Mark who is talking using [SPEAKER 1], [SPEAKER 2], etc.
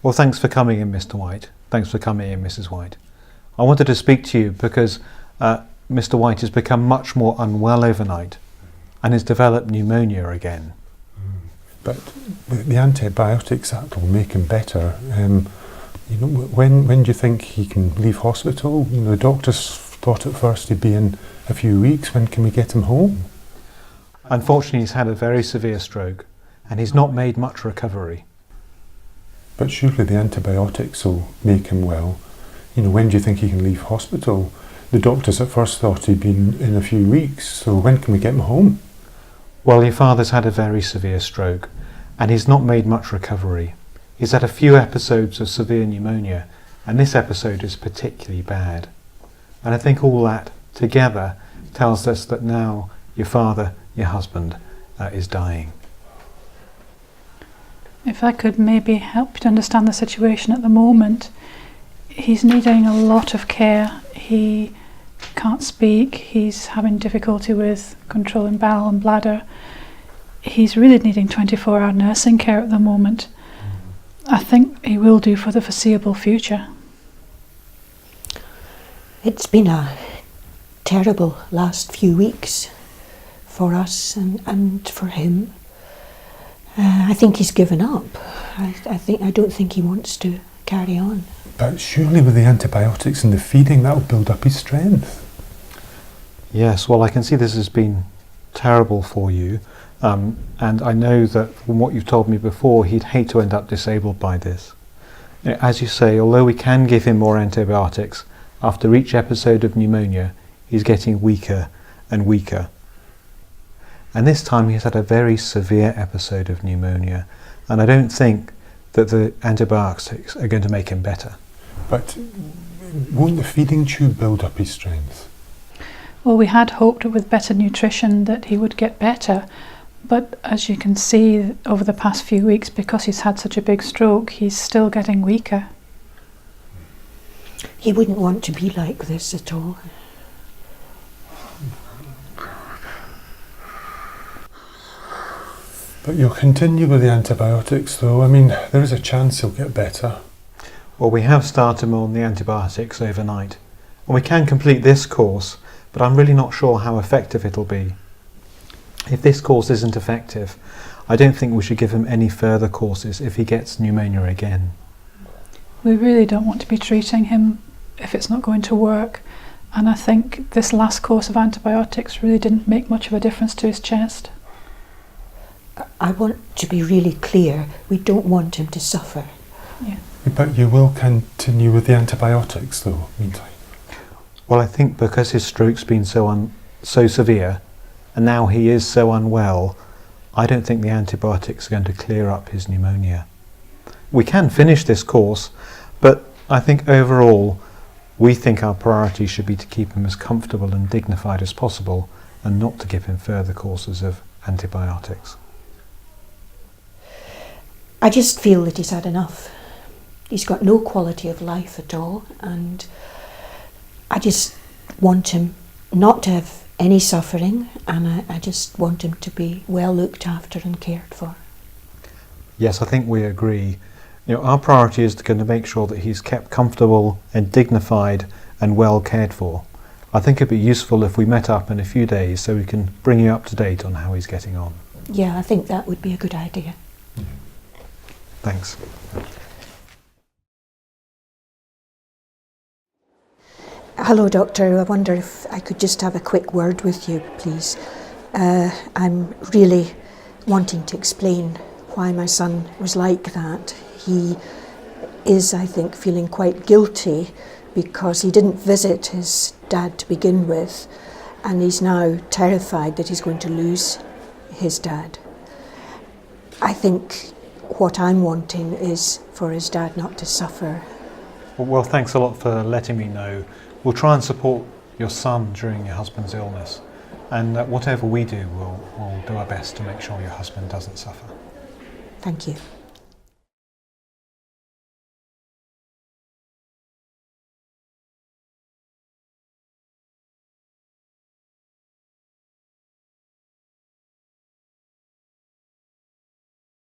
[SPEAKER 1] Well, thanks for coming in, Mr. White. Thanks for coming in, Mrs. White. I wanted to speak to you because Mr. White has become much more unwell overnight and has developed pneumonia again.
[SPEAKER 2] But the antibiotics, that will make him better. When do you think he can leave hospital? The doctors thought at first he'd be in a few weeks. When can we get him home?
[SPEAKER 1] Unfortunately, he's had a very severe stroke and he's not made much recovery.
[SPEAKER 2] But surely the antibiotics will make him well. When do you think he can leave hospital? The doctors at first thought he'd been in a few weeks, so when can we get him home?
[SPEAKER 1] Well, your father's had a very severe stroke and he's not made much recovery. He's had a few episodes of severe pneumonia and this episode is particularly bad. And I think all that together tells us that now your father, your husband, is dying.
[SPEAKER 3] If I could maybe help you to understand the situation at the moment, he's needing a lot of care. He can't speak, he's having difficulty with controlling bowel and bladder. He's really needing 24-hour nursing care at the moment. I think he will do for the foreseeable future.
[SPEAKER 4] It's been a terrible last few weeks for us and for him. I think he's given up. I don't think he wants to carry on.
[SPEAKER 2] But surely with the antibiotics and the feeding, that'll build up his strength.
[SPEAKER 1] Yes, well, I can see this has been terrible for you. And I know that from what you've told me before, he'd hate to end up disabled by this. As you say, although we can give him more antibiotics, after each episode of pneumonia, he's getting weaker and weaker. And this time he's had a very severe episode of pneumonia, and I don't think that the antibiotics are going to make him better.
[SPEAKER 2] But won't the feeding tube build up his strength?
[SPEAKER 3] Well, we had hoped with better nutrition that he would get better, but as you can see over the past few weeks, because he's had such a big stroke, he's still getting weaker.
[SPEAKER 4] He wouldn't want to be like this at all.
[SPEAKER 2] But you'll continue with the antibiotics though. There is a chance he'll get better.
[SPEAKER 1] Well, we have started him on the antibiotics overnight, and we can complete this course, but I'm really not sure how effective it'll be. If this course isn't effective, I don't think we should give him any further courses if he gets pneumonia again.
[SPEAKER 3] We really don't want to be treating him if it's not going to work, and I think this last course of antibiotics really didn't make much of a difference to his chest.
[SPEAKER 4] I want to be really clear, we don't want him to suffer.
[SPEAKER 3] Yeah.
[SPEAKER 2] But you will continue with the antibiotics though, meantime?
[SPEAKER 1] Well, I think because his stroke's been so severe, and now he is so unwell, I don't think the antibiotics are going to clear up his pneumonia. We can finish this course, but I think overall we think our priority should be to keep him as comfortable and dignified as possible and not to give him further courses of antibiotics.
[SPEAKER 4] I just feel that he's had enough. He's got no quality of life at all, and I just want him not to have any suffering, and I just want him to be well looked after and cared for.
[SPEAKER 1] Yes, I think we agree. Our priority is going to make sure that he's kept comfortable and dignified and well cared for. I think it'd be useful if we met up in a few days so we can bring you up to date on how he's getting on.
[SPEAKER 4] Yeah, I think that would be a good idea.
[SPEAKER 1] Thanks.
[SPEAKER 4] Hello, Doctor. I wonder if I could just have a quick word with you, please. I'm really wanting to explain why my son was like that. He is, I think, feeling quite guilty because he didn't visit his dad to begin with, and he's now terrified that he's going to lose his dad. I think what I'm wanting is for his dad not to suffer.
[SPEAKER 1] Well, thanks a lot for letting me know. We'll try and support your son during your husband's illness, and whatever we do, we'll do our best to make sure your husband doesn't suffer.
[SPEAKER 4] Thank you.